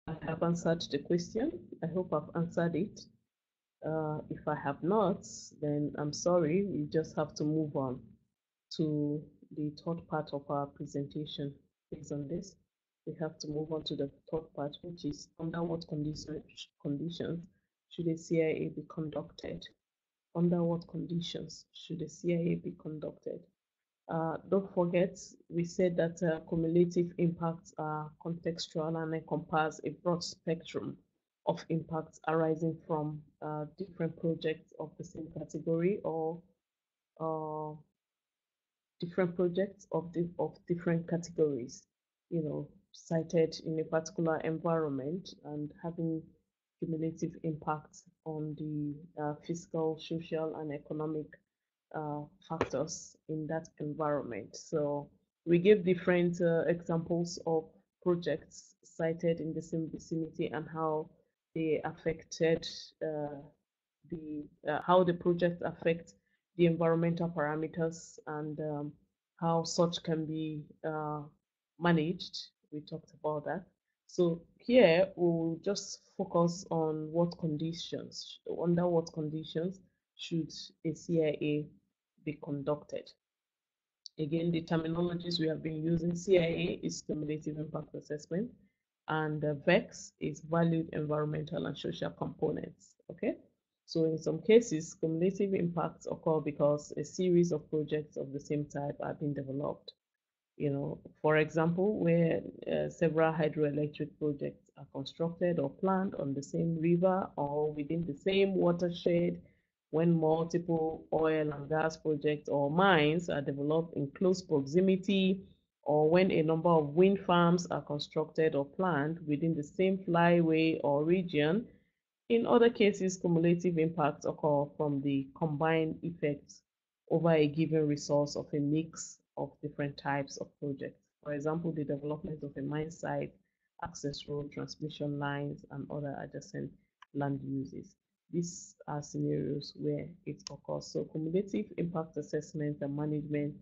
I have answered the question. I hope I've answered it. If I have not, then I'm sorry. We just have to move on to the third part of our presentation. Based on this, we have to move on to the third part, which is under what conditions should a CIA be conducted? Under what conditions should a CIA be conducted? Don't forget, we said that cumulative impacts are contextual and encompass a broad spectrum of impacts arising from different projects of the same category or uh, different projects of different categories, cited in a particular environment and having cumulative impacts on the fiscal, social, and economic factors in that environment. So we give different examples of projects cited in the same vicinity and how they affected how the projects affect the environmental parameters and how such can be managed. We talked about that. So here we'll just focus on under what conditions should a CIA be conducted. Again, the terminologies we have been using, CIA is cumulative impact assessment, and VECs is valued environmental and social components. Okay, so in some cases, cumulative impacts occur because a series of projects of the same type are being developed. For example, where several hydroelectric projects are constructed or planned on the same river or within the same watershed, when multiple oil and gas projects or mines are developed in close proximity, or when a number of wind farms are constructed or planned within the same flyway or region. In other cases, cumulative impacts occur from the combined effects over a given resource of a mix of different types of projects. For example, the development of a mine site, access road, transmission lines, and other adjacent land uses. These are scenarios where it occurs. So cumulative impact assessment and management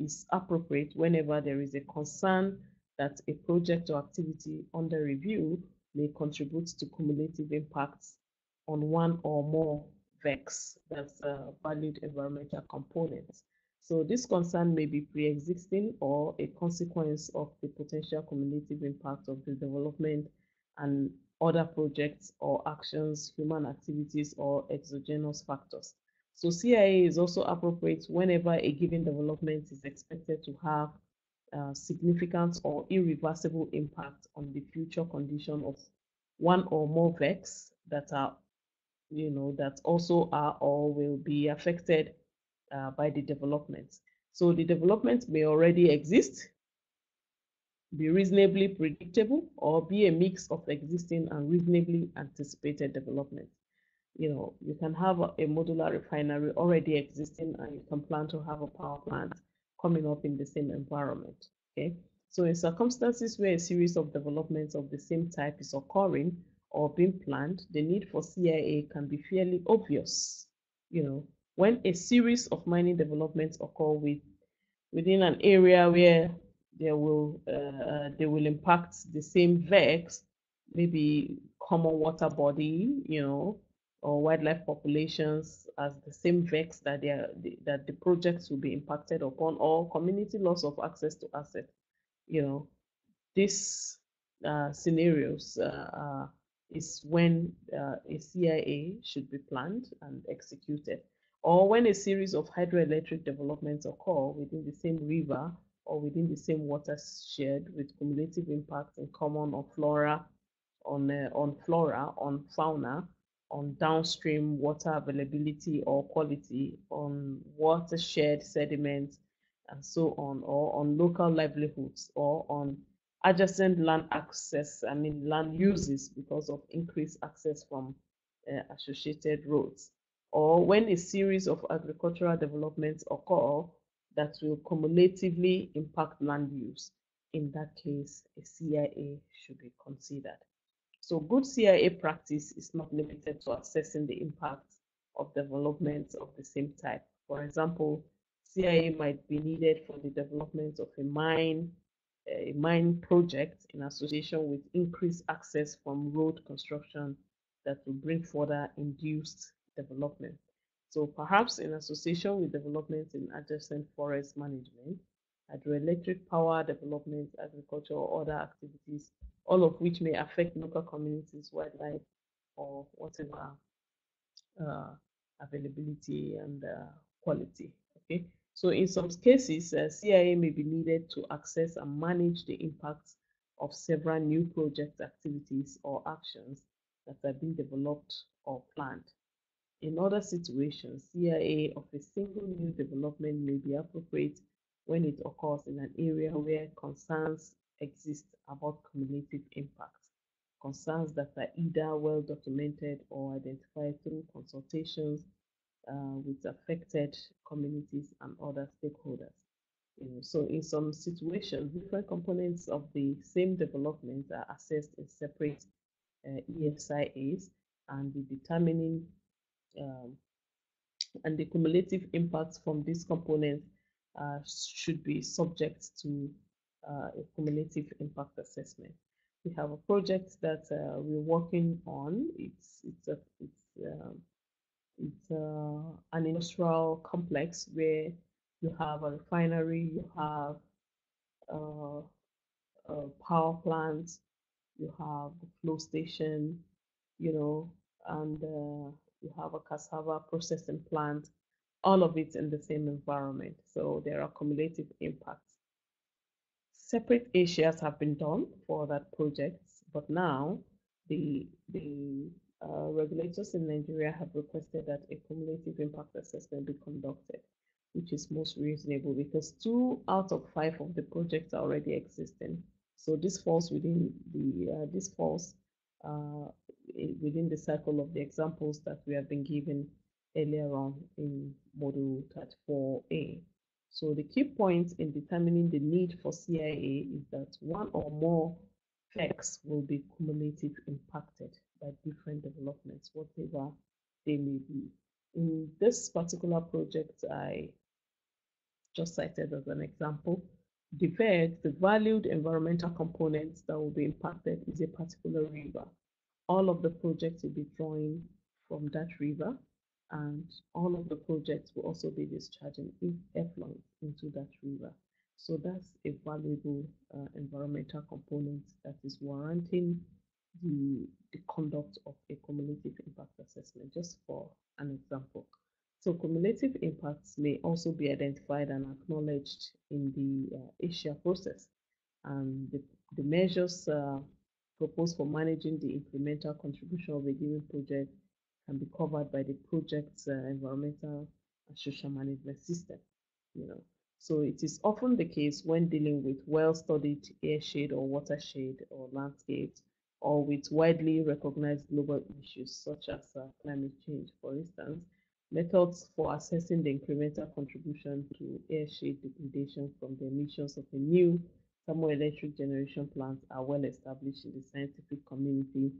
is appropriate whenever there is a concern that a project or activity under review may contribute to cumulative impacts on one or more VECs, that's valued environmental components. So this concern may be pre-existing or a consequence of the potential cumulative impact of the development and other projects or actions, human activities, or exogenous factors. So CIA is also appropriate whenever a given development is expected to have significant or irreversible impact on the future condition of one or more VECs that are, that also are or will be affected by the development. So the development may already exist, be reasonably predictable, or be a mix of existing and reasonably anticipated development. You can have a modular refinery already existing and you can plan to have a power plant coming up in the same environment. Okay. So in circumstances where a series of developments of the same type is occurring or being planned, the need for CIA can be fairly obvious. When a series of mining developments occur within an area where they will impact the same VECs, maybe common water body, or wildlife populations as the same VECs that the projects will be impacted upon, or community loss of access to assets. These scenarios is when a CIA should be planned and executed, or when a series of hydroelectric developments occur within the same river or within the same watershed with cumulative impacts in common on flora, on fauna, on downstream water availability or quality, on watershed sediments, and so on, or on local livelihoods, or on adjacent land access, land uses because of increased access from associated roads, or when a series of agricultural developments occur that will cumulatively impact land use. In that case, a CIA should be considered. So good CIA practice is not limited to assessing the impact of developments of the same type. For example, CIA might be needed for the development of a mine, a mine project in association with increased access from road construction that will bring further induced development. So perhaps in association with development in adjacent forest management, hydroelectric power development, agriculture, or other activities, all of which may affect local communities, wildlife, or whatever uh, availability and quality. Okay, so in some cases, CIA may be needed to access and manage the impacts of several new project activities or actions that are being developed or planned. In other situations, CIA of a single new development may be appropriate when it occurs in an area where concerns exist about cumulative impact, concerns that are either well documented or identified through consultations with affected communities and other stakeholders. So in some situations, different components of the same development are assessed in separate ESIAs, and the determining um, and the cumulative impacts from these components should be subject to a cumulative impact assessment. We have a project that we're working on. It's an industrial complex where you have a refinery, you have uh, power plants, you have the flow station, and you have a cassava processing plant, all of it in the same environment. So there are cumulative impacts. Separate ASHAs have been done for that project, but now the regulators in Nigeria have requested that a cumulative impact assessment be conducted, which is most reasonable because 2 out of 5 of the projects are already existing. So this falls within uh, within the cycle of the examples that we have been given earlier on in Module 34A. So the key point in determining the need for CIA is that one or more VECs will be cumulative impacted by different developments, whatever they may be. In this particular project I just cited as an example, the VEC, the valued environmental components that will be impacted is a particular river. All of the projects will be drawing from that river, and all of the projects will also be discharging effluent into that river. So that's a valuable environmental component that is warranting the conduct of a cumulative impact assessment, just for an example. So cumulative impacts may also be identified and acknowledged in the ASIA process, and the measures proposed for managing the incremental contribution of a given project can be covered by the project's environmental and social management system. You know, so it is often the case when dealing with well-studied airshade or watershed or landscapes, or with widely recognized global issues such as climate change, for instance. Methods for assessing the incremental contribution to airshade degradation from the emissions of a new thermoelectric generation plants are well established in the scientific community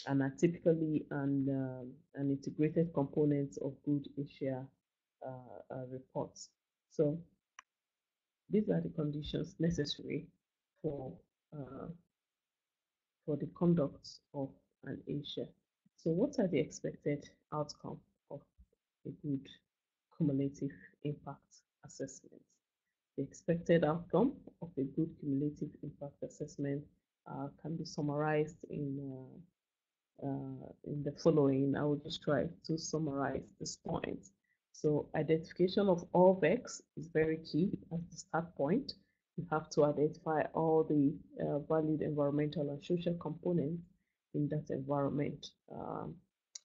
and are typically an integrated component of good Asia reports. So these are the conditions necessary for uh, for the conduct of an Asia. So what are the expected outcome of a good cumulative impact assessment? The expected outcome of a good cumulative impact assessment can be summarized in the following. I will just try to summarize this point. So identification of all VECs is very key as the start point. You have to identify all the valued environmental and social components in that environment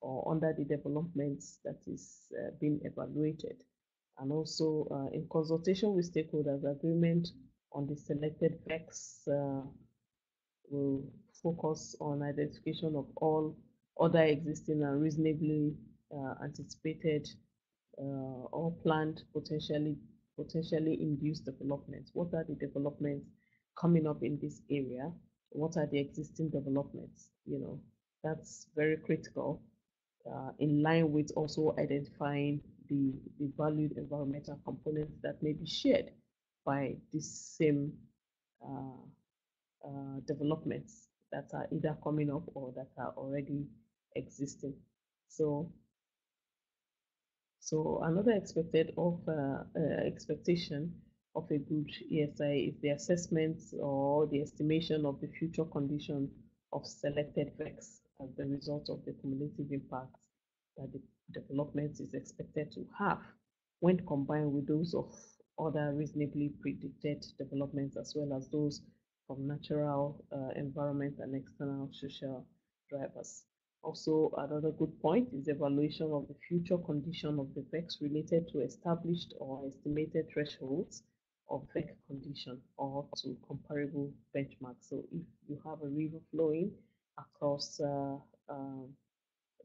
or under the developments that is being evaluated. And also in consultation with stakeholders, agreement on the selected VECs will focus on identification of all other existing and reasonably anticipated or planned potentially induced developments. What are the developments coming up in this area? What are the existing developments? That's very critical, in line with also identifying the valued environmental components that may be shared by this same developments that are either coming up or that are already existing. So another expectation of a good ESI is the assessment or the estimation of the future condition of selected VECs as the result of the cumulative impact that the development is expected to have when combined with those of other reasonably predicted developments as well as those from natural environment and external social drivers. Also, another good point is evaluation of the future condition of the VECs related to established or estimated thresholds of VEC condition or to comparable benchmarks. So if you have a river flowing across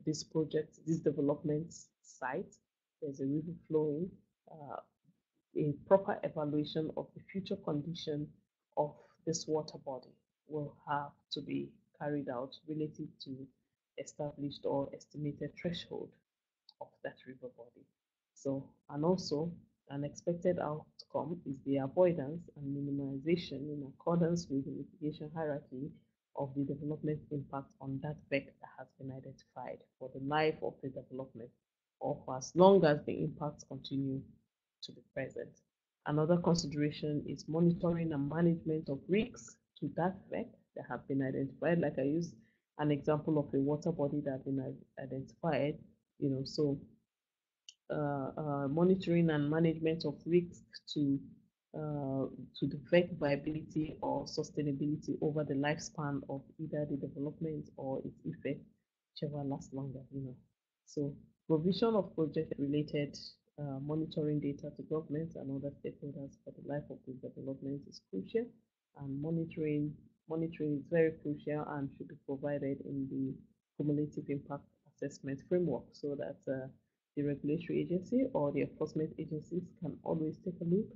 this project, this development site, there's a river flowing, a proper evaluation of the future condition of this water body will have to be carried out relative to established or estimated threshold of that river body. So, and also an expected outcome is the avoidance and minimization in accordance with the mitigation hierarchy of the development impact on that VEC that has been identified for the life of the development or for as long as the impacts continue to be present. Another consideration is monitoring and management of risks to that VEC that have been identified. Like I used an example of a water body that has been identified, so monitoring and management of risks to the VEC viability or sustainability over the lifespan of either the development or its effect, whichever lasts longer, So provision of project-related monitoring data to governments and other stakeholders for the life of the development is crucial, and monitoring is very crucial and should be provided in the cumulative impact assessment framework so that the regulatory agency or the enforcement agencies can always take a look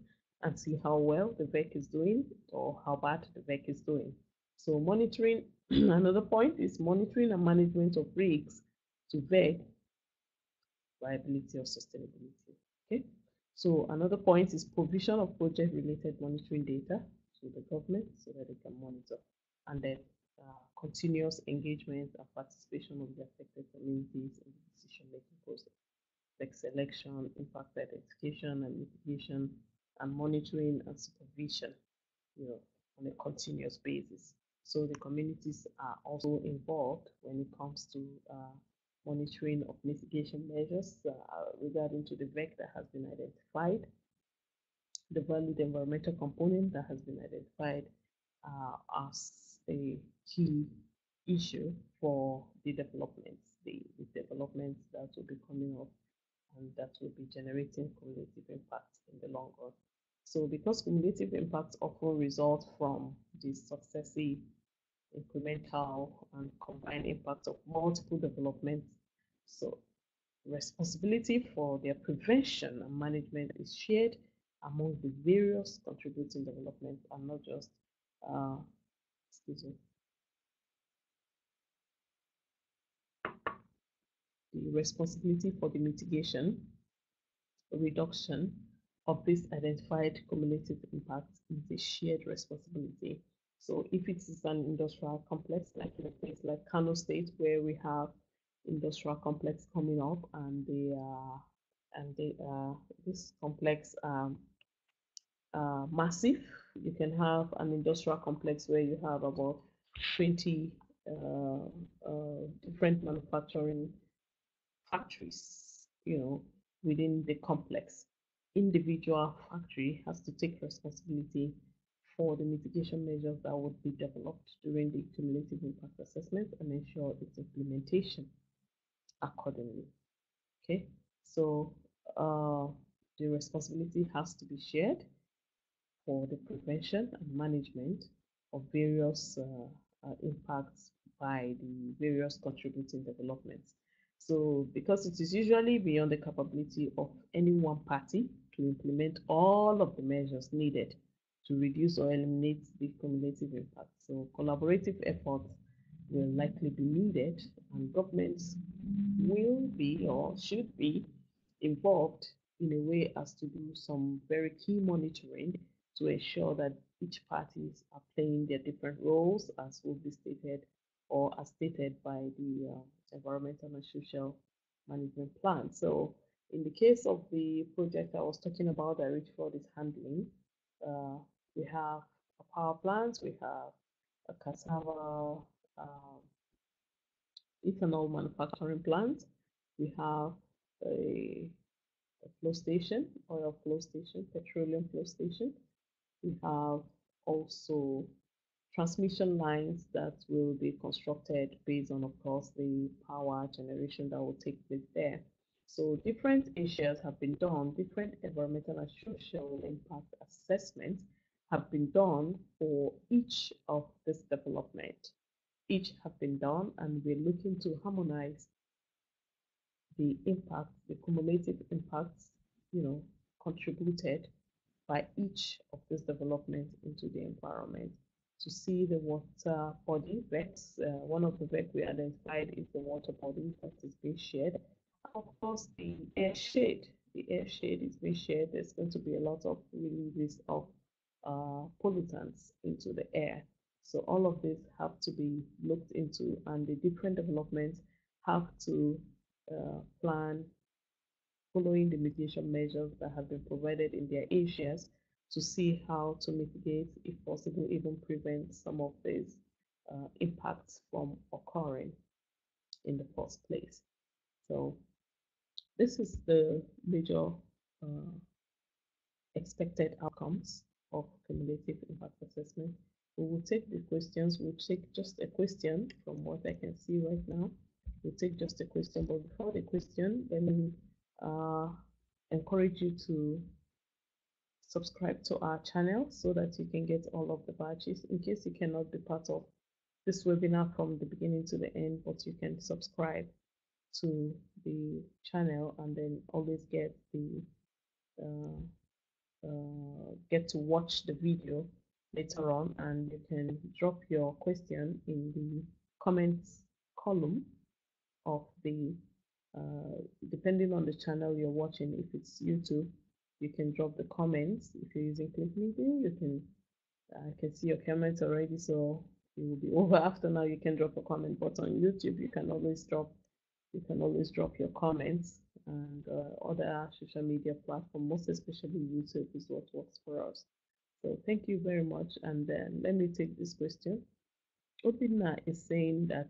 and see how well the VEC is doing or how bad the VEC is doing. So monitoring, another point is monitoring and management of risks to VEC viability or sustainability. Okay. So another point is provision of project-related monitoring data to the government so that they can monitor, and then continuous engagement and participation of the affected communities in the decision-making process, like selection, impact identification and mitigation, and monitoring and supervision, on a continuous basis. So the communities are also involved when it comes to monitoring of mitigation measures regarding to the VEC that has been identified, the valid environmental component that has been identified as a key issue for the developments, the developments that will be coming up and that will be generating cumulative impact in the long run. So because cumulative impacts often result from the successive, incremental, and combined impacts of multiple developments, so responsibility for their prevention and management is shared among the various contributing developments and not just, excuse me, the responsibility for the mitigation, reduction of this identified cumulative impact is a shared responsibility. So if it is an industrial complex, like in a place like Kano State, where we have industrial complex coming up, and this complex massive, you can have an industrial complex where you have about 20 different manufacturing factories, within the complex. Individual factory has to take responsibility for the mitigation measures that would be developed during the cumulative impact assessment and ensure its implementation accordingly. Okay, so the responsibility has to be shared for the prevention and management of various impacts by the various contributing developments. So because it is usually beyond the capability of any one party to implement all of the measures needed to reduce or eliminate the cumulative impact. So collaborative efforts will likely be needed, and governments will be or should be involved in a way as to do some very key monitoring to ensure that each parties are playing their different roles as will be stated or as stated by the environmental and social management plan. So in the case of the project I was talking about that Rich Ford is handling, uh, we have a power plant, we have a cassava ethanol manufacturing plant, we have a, a flow station, oil flow station, petroleum flow station. We have also transmission lines that will be constructed based on, of course, the power generation that will take place there. So different issues have been done, different environmental and social impact assessments have been done for each of this development. Each have been done, and we're looking to harmonize the impact, the cumulative impacts, contributed by each of these developments into the environment to see the water body VECs. One of the VECs we identified is the water body that is being shared. Of course, the air shade. The air shade is being shared. There's going to be a lot of releases of pollutants into the air. So all of this have to be looked into, and the different developments have to plan following the mitigation measures that have been provided in their areas to see how to mitigate, if possible, even prevent some of these impacts from occurring in the first place. So this is the major expected outcomes of cumulative impact assessment. We will take the questions. We'll take just a question from what I can see right now. We'll take just a question, but before the question, let me uh, encourage you to subscribe to our channel so that you can get all of the batches in case you cannot be part of this webinar from the beginning to the end, but you can subscribe to the channel and then always uh, get to watch the video later on, and you can drop your question in the comments column of the depending on the channel you're watching. If it's YouTube, you can drop the comments. If you're using Click Media, you can I can see your comments already, so it will be over after now. You can drop a comment, but on YouTube you can always drop your comments, and other social media platform, most especially YouTube, is what works for us. So thank you very much, and then let me take this question. Obina is saying that